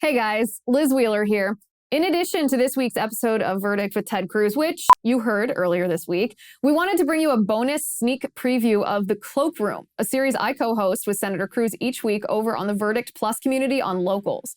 Hey guys, Liz Wheeler here. In addition to this week's episode of Verdict with Ted Cruz, which you heard earlier this week, we wanted to bring you a bonus sneak preview of The Cloakroom, a series I co-host with Senator Cruz each week over on the Verdict Plus community on Locals.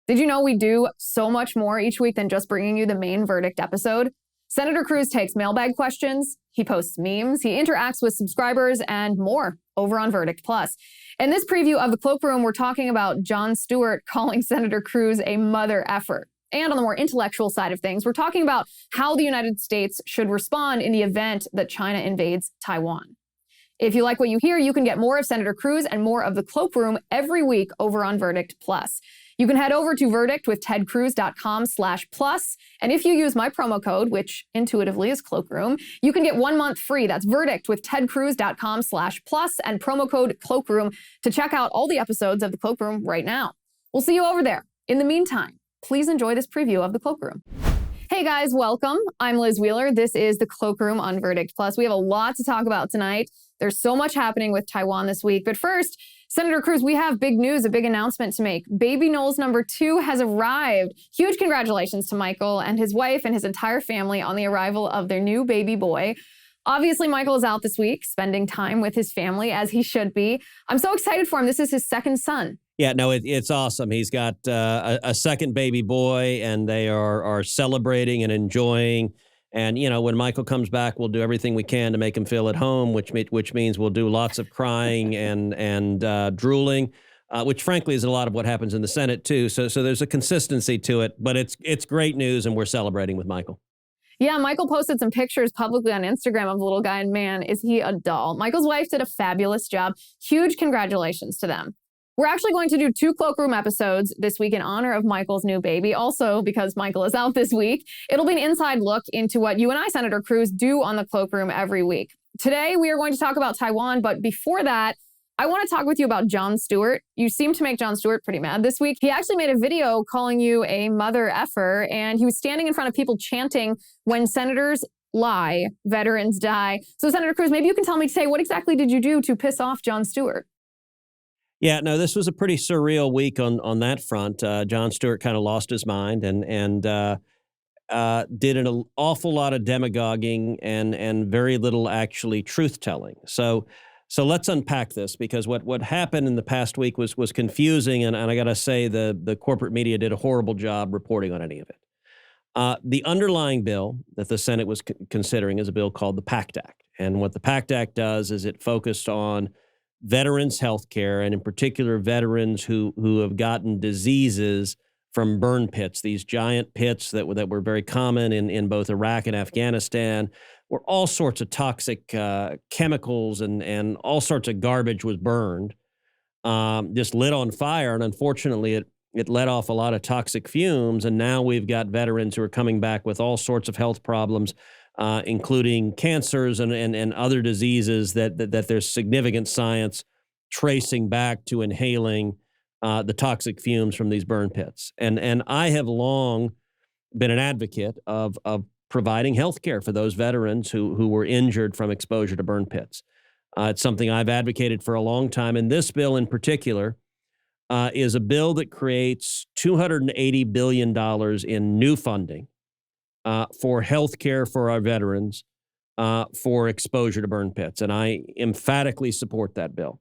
Did you know we do so much more each week than just bringing you the main Verdict episode? Senator Cruz takes mailbag questions, he posts memes, he interacts with subscribers, and more over on Verdict Plus. In this preview of The Cloakroom, we're talking about Jon Stewart calling Senator Cruz a mother effer. And on the more intellectual side of things, we're talking about how the United States should respond in the event that China invades Taiwan. If you like what you hear, you can get more of Senator Cruz and more of The Cloakroom every week over on Verdict Plus. You can head over to verdictwithtedcruz.com/plus. And if you use my promo code, which intuitively is Cloakroom, you can get 1 month free. That's verdictwithtedcruz.com/plus and promo code Cloakroom to check out all the episodes of The Cloakroom right now. We'll see you over there. In the meantime, please enjoy this preview of The Cloakroom. Hey guys, welcome. I'm Liz Wheeler. This is The Cloakroom on Verdict Plus. We have a lot to talk about tonight. There's so much happening with Taiwan this week. But first, Senator Cruz, we have big news, a big announcement to make. Baby Knowles #2 has arrived. Huge congratulations to Michael and his wife and his entire family on the arrival of their new baby boy. Obviously, Michael is out this week, spending time with his family, as he should be. I'm so excited for him. This is his second son. Yeah, no, it's awesome. He's got a second baby boy, and they are celebrating and enjoying. And, you know, when Michael comes back, we'll do everything we can to make him feel at home, which means we'll do lots of crying and drooling, which, frankly, is a lot of what happens in the Senate, too. So there's a consistency to it. But it's great news, and we're celebrating with Michael. Yeah, Michael posted some pictures publicly on Instagram of the little guy, and man, is he a doll. Michael's wife did a fabulous job. Huge congratulations to them. We're actually going to do 2 Cloakroom episodes this week in honor of Michael's new baby. Also, because Michael is out this week, it'll be an inside look into what you and I, Senator Cruz, do on the Cloakroom every week. Today, we are going to talk about Taiwan, but before that, I want to talk with you about Jon Stewart. You seem to make Jon Stewart pretty mad this week. He actually made a video calling you a mother effer, and he was standing in front of people chanting, "When senators lie, veterans die." So, Senator Cruz, maybe you can tell me today, what exactly did you do to piss off Jon Stewart? Yeah, no, this was a pretty surreal week on that front. Jon Stewart kind of lost his mind and did an awful lot of demagoguing and very little actually truth-telling. So let's unpack this, because what happened in the past week was confusing, and I got to say the corporate media did a horrible job reporting on any of it. The underlying bill that the Senate was considering is a bill called the Pact Act. And what the Pact Act does is it focused on veterans' health care, and in particular, veterans who have gotten diseases from burn pits, these giant pits that were very common in both Iraq and Afghanistan, where all sorts of toxic chemicals and all sorts of garbage was burned, just lit on fire. And unfortunately, it let off a lot of toxic fumes. And now we've got veterans who are coming back with all sorts of health problems, including cancers and other diseases that there's significant science tracing back to inhaling the toxic fumes from these burn pits. And I have long been an advocate of providing health care for those veterans who were injured from exposure to burn pits. It's something I've advocated for a long time. And this bill in particular is a bill that creates $280 billion in new funding for health care for our veterans for exposure to burn pits. And I emphatically support that bill.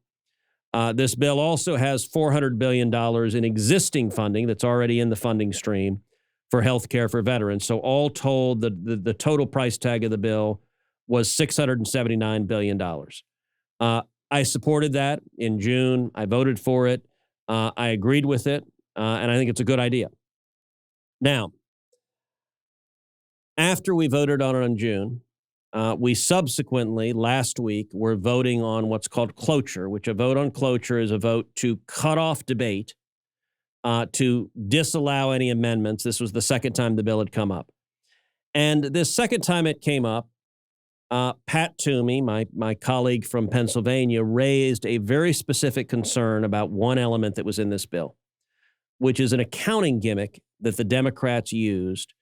This bill also has $400 billion in existing funding that's already in the funding stream for health care for veterans. So all told, the total price tag of the bill was $679 billion. I supported that in June. I voted for it. I agreed with it, and I think it's a good idea. Now, after we voted on it in June, we subsequently, last week, were voting on what's called cloture, which a vote on cloture is a vote to cut off debate, to disallow any amendments. This was the second time the bill had come up. And this second time it came up, Pat Toomey, my colleague from Pennsylvania, raised a very specific concern about one element that was in this bill, which is an accounting gimmick that the Democrats used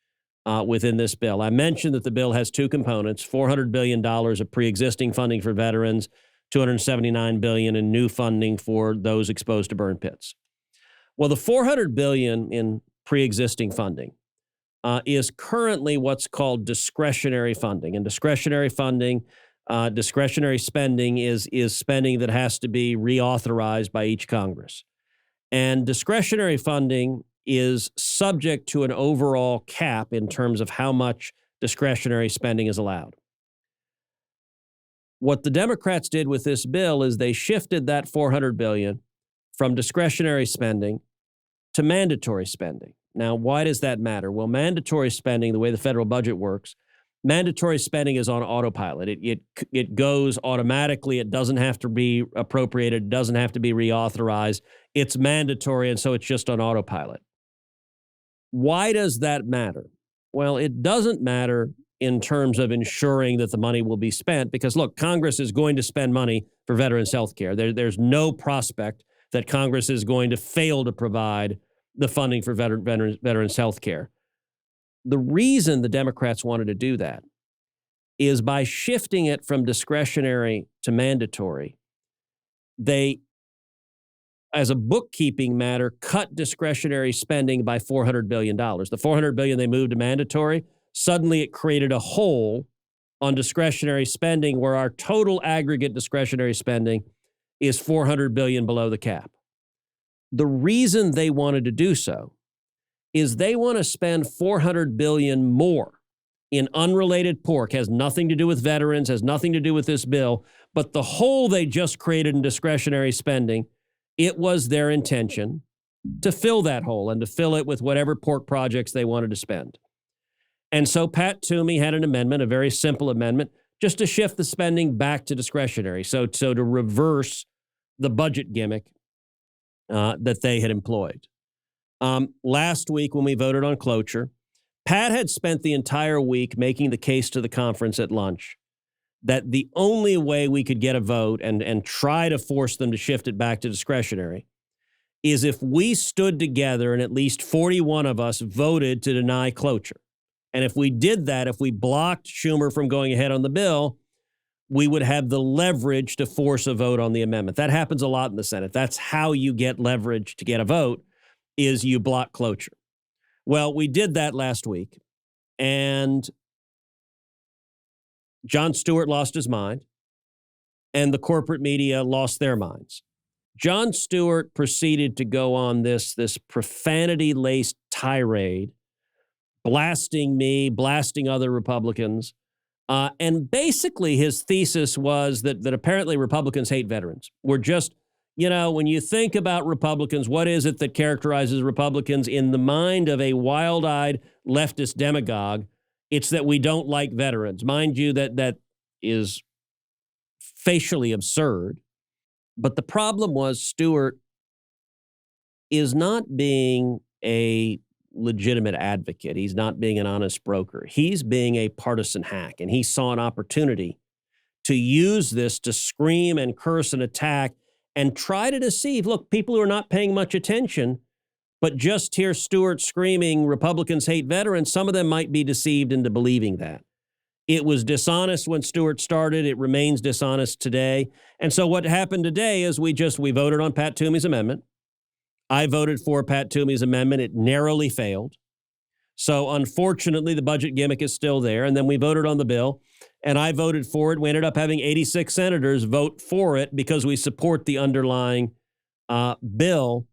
within this bill. I mentioned that the bill has 2 components: $400 billion of pre-existing funding for veterans, $279 billion in new funding for those exposed to burn pits. Well, the $400 billion in pre-existing funding is currently what's called discretionary funding. And discretionary funding, discretionary spending is spending that has to be reauthorized by each Congress. And discretionary funding is subject to an overall cap in terms of how much discretionary spending is allowed. What the Democrats did with this bill is they shifted that $400 billion from discretionary spending to mandatory spending. Now, why does that matter? Well, mandatory spending, the way the federal budget works, mandatory spending is on autopilot. It goes automatically. It doesn't have to be appropriated. It doesn't have to be reauthorized. It's mandatory, and so it's just on autopilot. Why does that matter? Well, it doesn't matter in terms of ensuring that the money will be spent because, look, Congress is going to spend money for veterans' health care. There's no prospect that Congress is going to fail to provide the funding for veterans' health care. The reason the Democrats wanted to do that is by shifting it from discretionary to mandatory, they, as a bookkeeping matter, cut discretionary spending by $400 billion. The $400 billion they moved to mandatory, suddenly it created a hole on discretionary spending where our total aggregate discretionary spending is $400 billion below the cap. The reason they wanted to do so is they want to spend $400 billion more in unrelated pork, has nothing to do with veterans, has nothing to do with this bill, but the hole they just created in discretionary spending, it was their intention to fill that hole and to fill it with whatever pork projects they wanted to spend. And so Pat Toomey had an amendment, a very simple amendment, just to shift the spending back to discretionary. So to reverse the budget gimmick that they had employed. Last week when we voted on cloture, Pat had spent the entire week making the case to the conference at lunch that the only way we could get a vote and try to force them to shift it back to discretionary is if we stood together and at least 41 of us voted to deny cloture. And if we did that, if we blocked Schumer from going ahead on the bill, we would have the leverage to force a vote on the amendment. That happens a lot in the Senate. That's how you get leverage to get a vote, is you block cloture. Well, we did that last week, and Jon Stewart lost his mind, and the corporate media lost their minds. Jon Stewart proceeded to go on this profanity-laced tirade, blasting me, blasting other Republicans. And basically his thesis was that apparently Republicans hate veterans. We're just, when you think about Republicans, what is it that characterizes Republicans in the mind of a wild-eyed leftist demagogue? It's that we don't like veterans. Mind you, that is facially absurd. But the problem was Stewart is not being a legitimate advocate. He's not being an honest broker. He's being a partisan hack, and he saw an opportunity to use this to scream and curse and attack and try to deceive. Look, people who are not paying much attention, but just hear Stewart screaming, Republicans hate veterans, some of them might be deceived into believing that. It was dishonest when Stewart started. It remains dishonest today. And so what happened today is we voted on Pat Toomey's amendment. I voted for Pat Toomey's amendment. It narrowly failed. So unfortunately, the budget gimmick is still there. And then we voted on the bill, and I voted for it. We ended up having 86 senators vote for it because we support the underlying bill.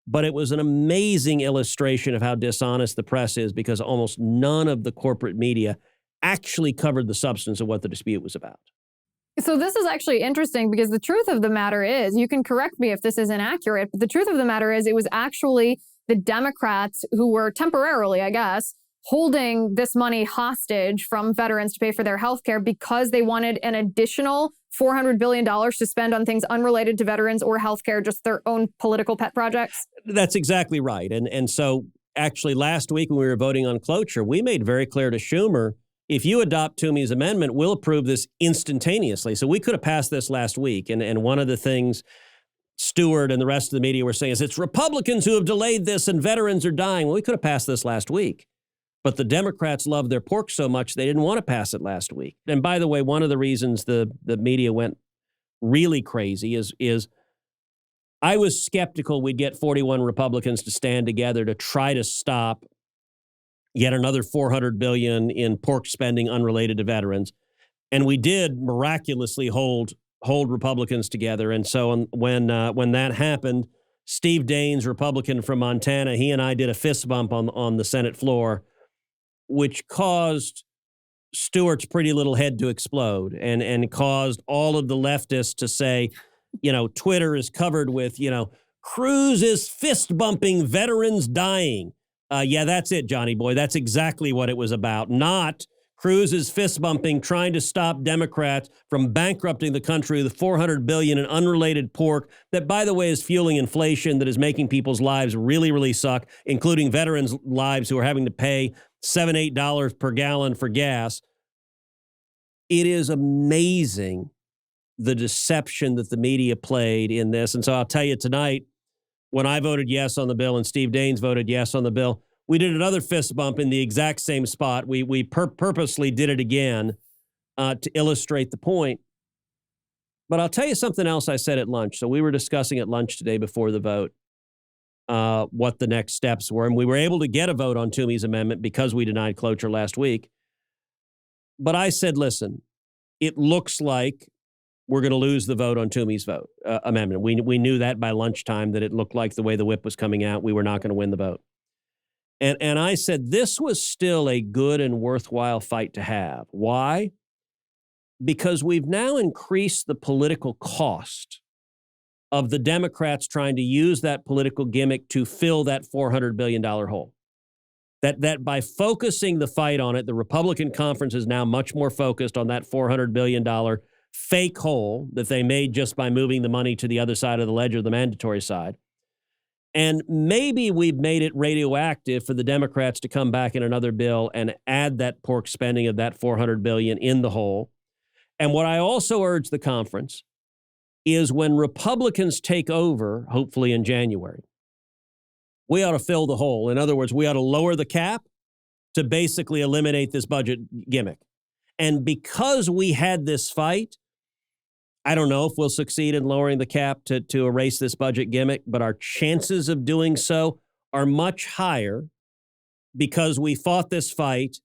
But it was an amazing illustration of how dishonest the press is because almost none of the corporate media actually covered the substance of what the dispute was about. So this is actually interesting because the truth of the matter is, you can correct me if this is inaccurate, but the truth of the matter is it was actually the Democrats who were temporarily, I guess, holding this money hostage from veterans to pay for their health care because they wanted an additional $400 billion to spend on things unrelated to veterans or health care, just their own political pet projects. That's exactly right. And so actually last week when we were voting on cloture, we made very clear to Schumer, if you adopt Toomey's amendment, we'll approve this instantaneously. So we could have passed this last week. And one of the things Stewart and the rest of the media were saying is it's Republicans who have delayed this and veterans are dying. Well, we could have passed this last week. But the Democrats love their pork so much they didn't want to pass it last week. And by the way, one of the reasons the media went really crazy is I was skeptical we'd get 41 Republicans to stand together to try to stop yet another $400 billion in pork spending unrelated to veterans. And we did miraculously hold Republicans together. And so when that happened, Steve Daines, Republican from Montana, he and I did a fist bump on the Senate floor, which caused Stewart's pretty little head to explode and caused all of the leftists to say, Twitter is covered with, Cruz is fist bumping veterans dying. Yeah, that's it, Johnny boy. That's exactly what it was about. Not Cruz is fist bumping, trying to stop Democrats from bankrupting the country with $400 billion in unrelated pork that, by the way, is fueling inflation, that is making people's lives really, really suck, including veterans' lives who are having to pay $7, $8 per gallon for gas. It is amazing the deception that the media played in this. And so I'll tell you tonight, when I voted yes on the bill and Steve Daines voted yes on the bill, we did another fist bump in the exact same spot. We purposely did it again to illustrate the point. But I'll tell you something else I said at lunch. So we were discussing at lunch today before the vote what the next steps were. And we were able to get a vote on Toomey's amendment because we denied cloture last week. But I said, listen, it looks like we're going to lose the vote on Toomey's amendment. We knew that by lunchtime, that it looked like the way the whip was coming out, we were not going to win the vote. And I said, this was still a good and worthwhile fight to have. Why? Because we've now increased the political cost of the Democrats trying to use that political gimmick to fill that $400 billion hole. That by focusing the fight on it, the Republican conference is now much more focused on that $400 billion fake hole that they made just by moving the money to the other side of the ledger, the mandatory side. And maybe we've made it radioactive for the Democrats to come back in another bill and add that pork spending of that $400 billion in the hole. And what I also urge the conference is when Republicans take over, hopefully in January, we ought to fill the hole. In other words, we ought to lower the cap to basically eliminate this budget gimmick. And because we had this fight, I don't know if we'll succeed in lowering the cap to erase this budget gimmick, but our chances of doing so are much higher because we fought this fight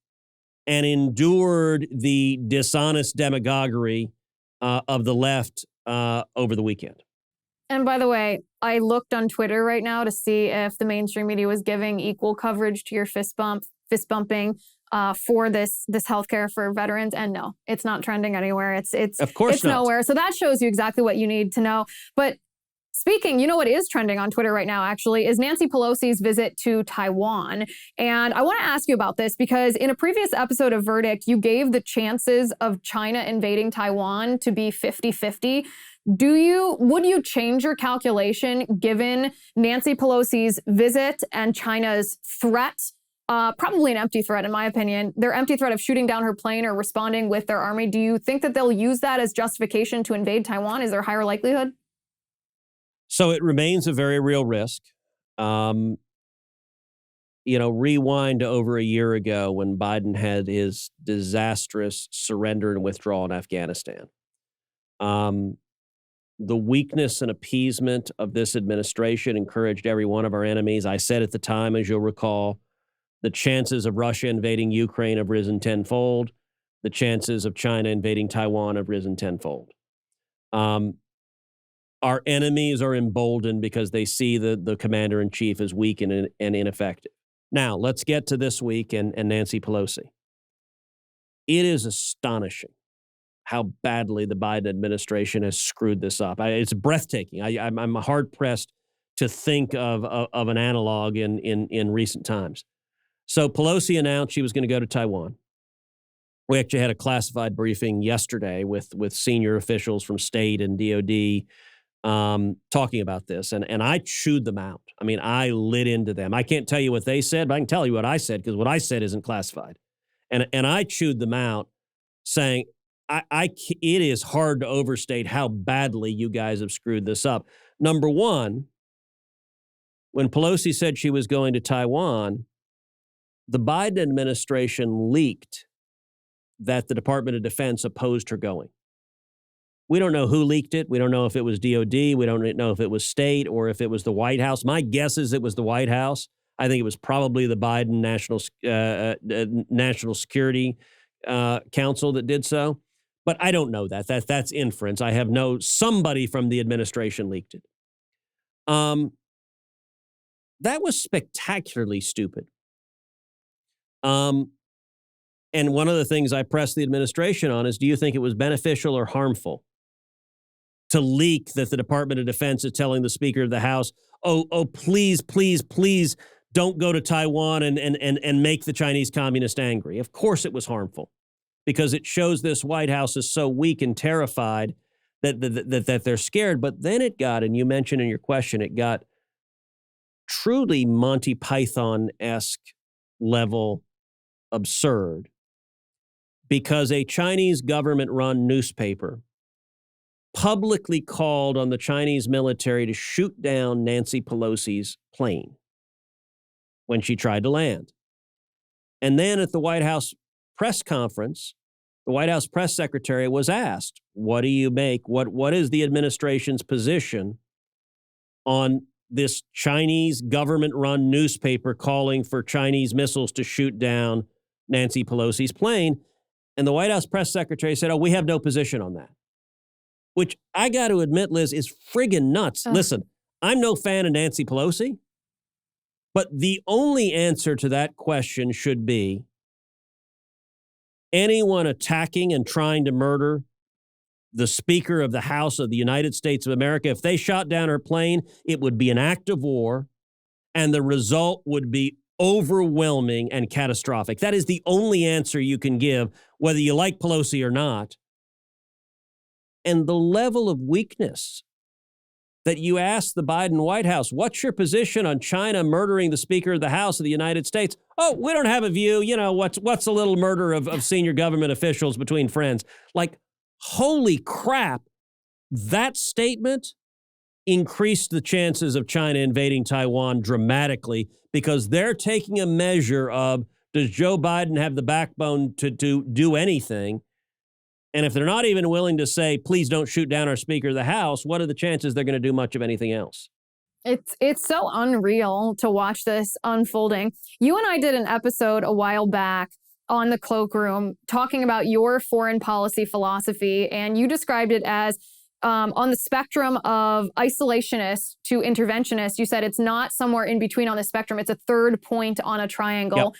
and endured the dishonest demagoguery of the left over the weekend. And by the way, I looked on Twitter right now to see if the mainstream media was giving equal coverage to your fist bumping for this healthcare for veterans, and no, it's not trending anywhere. It's of course it's nowhere. So that shows you exactly what you need to know. But speaking, what is trending on Twitter right now, actually, is Nancy Pelosi's visit to Taiwan. And I want to ask you about this because in a previous episode of Verdict, you gave the chances of China invading Taiwan to be 50-50. Would you change your calculation given Nancy Pelosi's visit and China's threat? Probably an empty threat, in my opinion. Their empty threat of shooting down her plane or responding with their army. Do you think that they'll use that as justification to invade Taiwan? Is there a higher likelihood? So it remains a very real risk. Rewind to over a year ago when Biden had his disastrous surrender and withdrawal in Afghanistan. The weakness and appeasement of this administration encouraged every one of our enemies. I said at the time, as you'll recall, the chances of Russia invading Ukraine have risen tenfold. The chances of China invading Taiwan have risen tenfold. Our enemies are emboldened because they see the commander-in-chief as weak and ineffective. Now, let's get to this week and Nancy Pelosi. It is astonishing how badly the Biden administration has screwed this up. It's breathtaking. I'm hard-pressed to think of an analog in recent times. So Pelosi announced she was going to go to Taiwan. We actually had a classified briefing yesterday with senior officials from state and DOD talking about this, and I chewed them out. I mean, I lit into them. I can't tell you what they said, but I can tell you what I said because what I said isn't classified. And I chewed them out saying, it is hard to overstate how badly you guys have screwed this up. Number one, when Pelosi said she was going to Taiwan, the Biden administration leaked that the Department of Defense opposed her going. We don't know who leaked it. We don't know if it was DOD. We don't know if it was state or if it was the White House. My guess is it was the White House. I think it was probably the Biden National Security Council that did so. But I don't know that. That's inference. I have somebody from the administration leaked it. That was spectacularly stupid. And one of the things I pressed the administration on is, do you think it was beneficial or harmful to leak that the Department of Defense is telling the Speaker of the House, oh, please, please, please don't go to Taiwan and make the Chinese communists angry? Of course it was harmful, because it shows this White House is so weak and terrified that they're scared. But then it got, and you mentioned in your question, it got truly Monty Python-esque level absurd, because a Chinese government-run newspaper publicly called on the Chinese military to shoot down Nancy Pelosi's plane when she tried to land. And then at the White House press conference, the White House press secretary was asked, what do you make? What is the administration's position on this Chinese government-run newspaper calling for Chinese missiles to shoot down Nancy Pelosi's plane? And the White House press secretary said, we have no position on that. Which I got to admit, Liz, is friggin' nuts. Listen, I'm no fan of Nancy Pelosi, but the only answer to that question should be anyone attacking and trying to murder the Speaker of the House of the United States of America, if they shot down her plane, it would be an act of war, and the result would be overwhelming and catastrophic. That is the only answer you can give, whether you like Pelosi or not. And the level of weakness that you ask the Biden White House, what's your position on China murdering the Speaker of the House of the United States? Oh, we don't have a view. You know, what's a little murder of senior government officials between friends? Like, holy crap, that statement increased the chances of China invading Taiwan dramatically, because they're taking a measure of, does Joe Biden have the backbone to do anything? And if they're not even willing to say, please don't shoot down our Speaker of the House, what are the chances they're going to do much of anything else? It's so unreal to watch this unfolding. You and I did an episode a while back on the Cloakroom talking about your foreign policy philosophy, and you described it as on the spectrum of isolationist to interventionist. You said it's not somewhere in between on the spectrum. It's a third point on a triangle. Yep.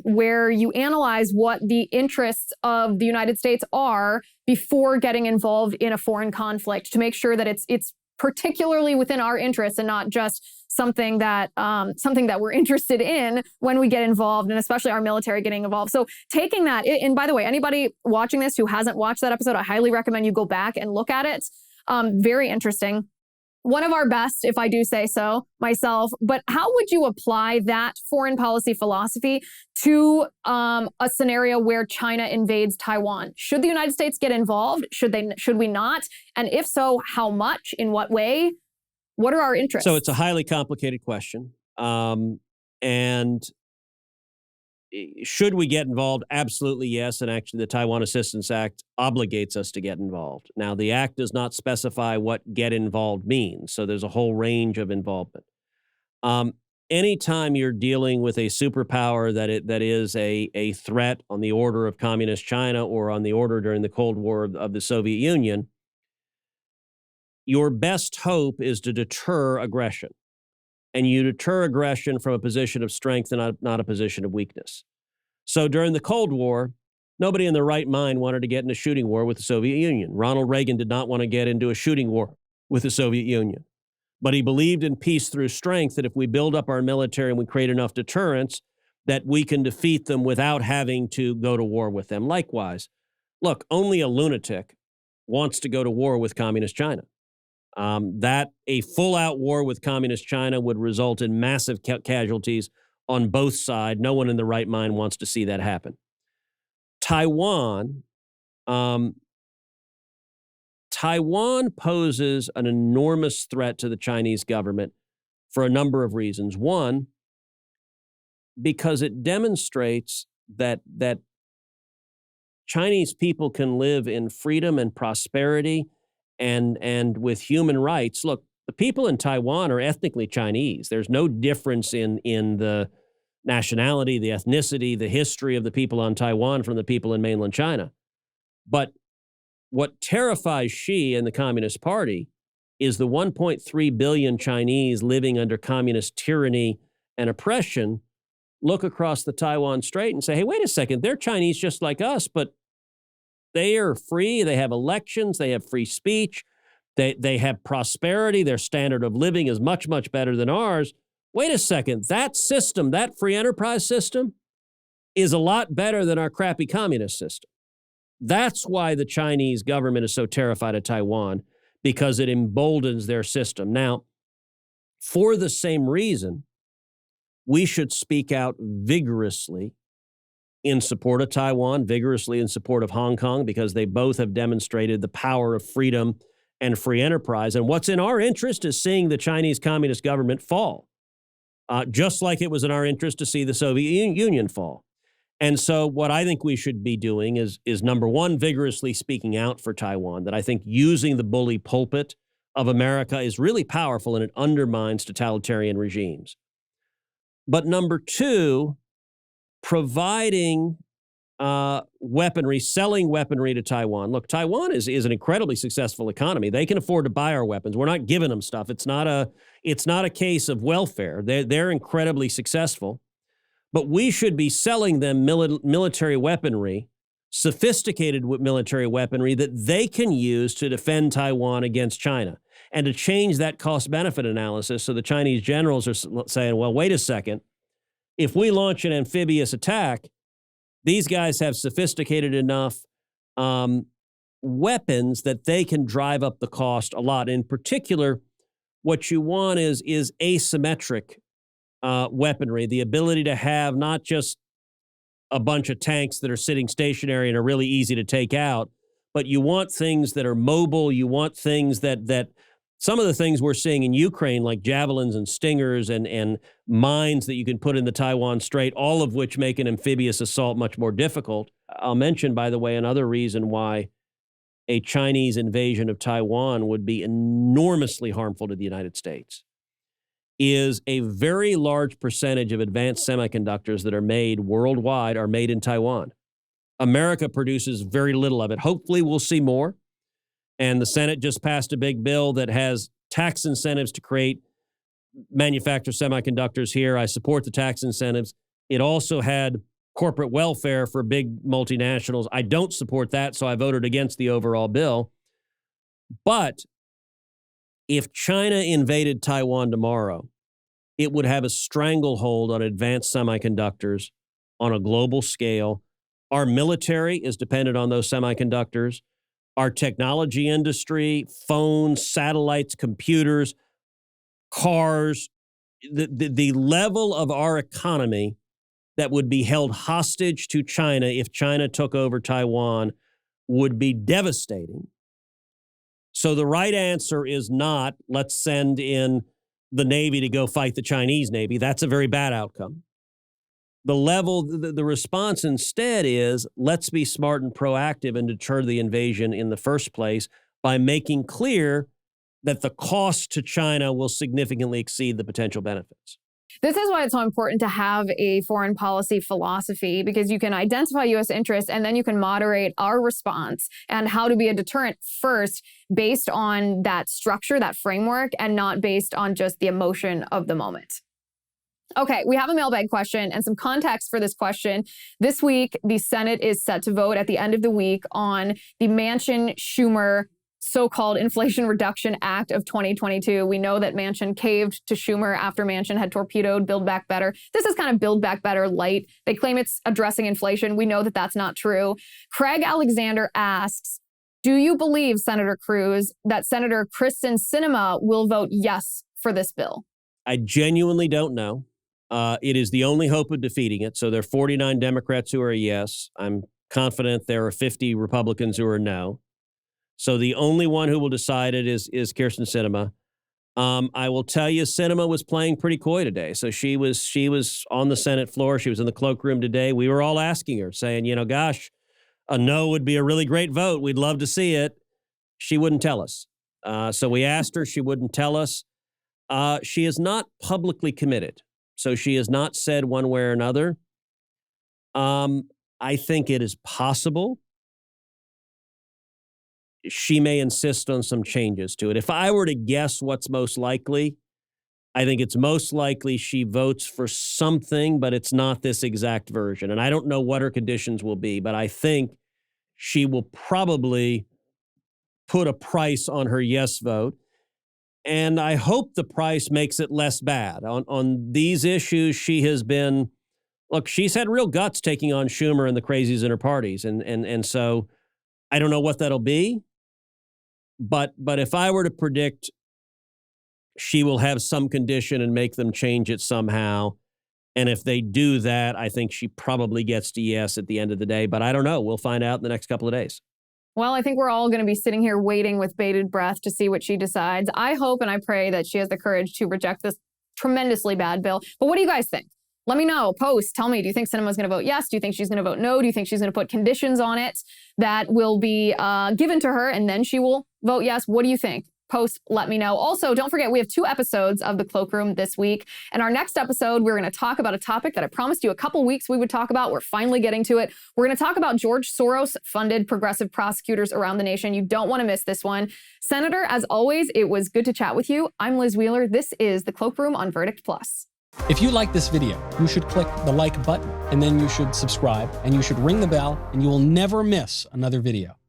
Where you analyze what the interests of the United States are before getting involved in a foreign conflict, to make sure that it's particularly within our interests and not just something that we're interested in when we get involved, and especially our military getting involved. So taking that, and by the way, anybody watching this who hasn't watched that episode, I highly recommend you go back and look at it. Very interesting. One of our best, if I do say so myself. But how would you apply that foreign policy philosophy to a scenario where China invades Taiwan? Should the United States get involved? Should we not? And if so, how much? In what way? What are our interests? So it's a highly complicated question. And should we get involved? Absolutely yes. And actually, the Taiwan Assistance Act obligates us to get involved. Now, the act does not specify what get involved means. So there's a whole range of involvement. Anytime you're dealing with a superpower that is a threat on the order of communist China or on the order during the Cold War of the Soviet Union, your best hope is to deter aggression. And you deter aggression from a position of strength and not a position of weakness. So during the Cold War, nobody in their right mind wanted to get in a shooting war with the Soviet Union. Ronald Reagan did not want to get into a shooting war with the Soviet Union. But he believed in peace through strength, that if we build up our military and we create enough deterrence, that we can defeat them without having to go to war with them. Likewise, look, only a lunatic wants to go to war with communist China. That a full-out war with communist China would result in massive casualties on both sides. No one in the right mind wants to see that happen. Taiwan poses an enormous threat to the Chinese government for a number of reasons. One, because it demonstrates that Chinese people can live in freedom and prosperity and with human rights. Look, the people in Taiwan are ethnically Chinese. There's no difference in the nationality, the ethnicity, the history of the people on Taiwan from the people in mainland China. But what terrifies Xi and the Communist Party is the 1.3 billion Chinese living under communist tyranny and oppression look across the Taiwan Strait and say, hey, wait a second, they're Chinese just like us, but they are free, they have elections, they have free speech, they have prosperity, their standard of living is much, much better than ours. Wait a second, that system, that free enterprise system, is a lot better than our crappy communist system. That's why the Chinese government is so terrified of Taiwan, because it emboldens their system. Now, for the same reason, we should speak out vigorously in support of Taiwan, vigorously in support of Hong Kong, because they both have demonstrated the power of freedom and free enterprise. And what's in our interest is seeing the Chinese Communist government fall, just like it was in our interest to see the Soviet Union fall. And so what I think we should be doing is number one, vigorously speaking out for Taiwan, that I think using the bully pulpit of America is really powerful and it undermines totalitarian regimes. But number two, providing weaponry, selling weaponry to Taiwan. Look, Taiwan is an incredibly successful economy. They can afford to buy our weapons. We're not giving them stuff. It's not a case of welfare. They're incredibly successful. But we should be selling them military weaponry, sophisticated military weaponry that they can use to defend Taiwan against China and to change that cost-benefit analysis. So the Chinese generals are saying, well, wait a second. If we launch an amphibious attack, these guys have sophisticated enough weapons that they can drive up the cost a lot. In particular, what you want is asymmetric weaponry, the ability to have not just a bunch of tanks that are sitting stationary and are really easy to take out, but you want things that are mobile. You want things that some of the things we're seeing in Ukraine, like javelins and stingers and mines that you can put in the Taiwan Strait, all of which make an amphibious assault much more difficult. I'll mention, by the way, another reason why a Chinese invasion of Taiwan would be enormously harmful to the United States is a very large percentage of advanced semiconductors that are made worldwide are made in Taiwan. America produces very little of it. Hopefully we'll see more. And the Senate just passed a big bill that has tax incentives to manufacture semiconductors here. I support the tax incentives. It also had corporate welfare for big multinationals. I don't support that, so I voted against the overall bill. But if China invaded Taiwan tomorrow, it would have a stranglehold on advanced semiconductors on a global scale. Our military is dependent on those semiconductors. Our technology industry, phones, satellites, computers, cars, the level of our economy that would be held hostage to China if China took over Taiwan would be devastating. So the right answer is not, let's send in the Navy to go fight the Chinese Navy. That's a very bad outcome. The response instead is, let's be smart and proactive and deter the invasion in the first place by making clear that the cost to China will significantly exceed the potential benefits. This is why it's so important to have a foreign policy philosophy, because you can identify U.S. interests and then you can moderate our response and how to be a deterrent first based on that structure, that framework, and not based on just the emotion of the moment. Okay, we have a mailbag question and some context for this question. This week, the Senate is set to vote at the end of the week on the Manchin-Schumer so-called Inflation Reduction Act of 2022. We know that Manchin caved to Schumer after Manchin had torpedoed Build Back Better. This is kind of Build Back Better light. They claim it's addressing inflation. We know that that's not true. Craig Alexander asks, do you believe, Senator Cruz, that Senator Kristen Sinema will vote yes for this bill? I genuinely don't know. It is the only hope of defeating it. So there are 49 Democrats who are yes. I'm confident there are 50 Republicans who are no. So the only one who will decide it is Kyrsten Sinema. I will tell you, Sinema was playing pretty coy today. So she was on the Senate floor. She was in the cloakroom today. We were all asking her, saying, gosh, a no would be a really great vote. We'd love to see it. She wouldn't tell us. So we asked her. She wouldn't tell us. She is not publicly committed. So she has not said one way or another. I think it is possible she may insist on some changes to it. If I were to guess what's most likely, I think it's most likely she votes for something, but it's not this exact version. And I don't know what her conditions will be, but I think she will probably put a price on her yes vote. And I hope the price makes it less bad. On these issues, she has been, look, she's had real guts taking on Schumer and the crazies in her parties. And so I don't know what that'll be. But if I were to predict, she will have some condition and make them change it somehow. And if they do that, I think she probably gets to yes at the end of the day. But I don't know. We'll find out in the next couple of days. Well, I think we're all going to be sitting here waiting with bated breath to see what she decides. I hope and I pray that she has the courage to reject this tremendously bad bill. But what do you guys think? Let me know. Post. Tell me. Do you think Sinema's going to vote yes? Do you think she's going to vote no? Do you think she's going to put conditions on it that will be given to her and then she will vote yes? What do you think? Post. Let me know. Also, don't forget, we have 2 episodes of the Cloakroom this week. And our next episode, we're going to talk about a topic that I promised you a couple weeks we would talk about. We're finally getting to it. We're going to talk about George Soros-funded progressive prosecutors around the nation. You don't want to miss this one. Senator, as always, it was good to chat with you. I'm Liz Wheeler. This is the Cloakroom on Verdict Plus. If you like this video, you should click the like button, and then you should subscribe, and you should ring the bell, and you will never miss another video.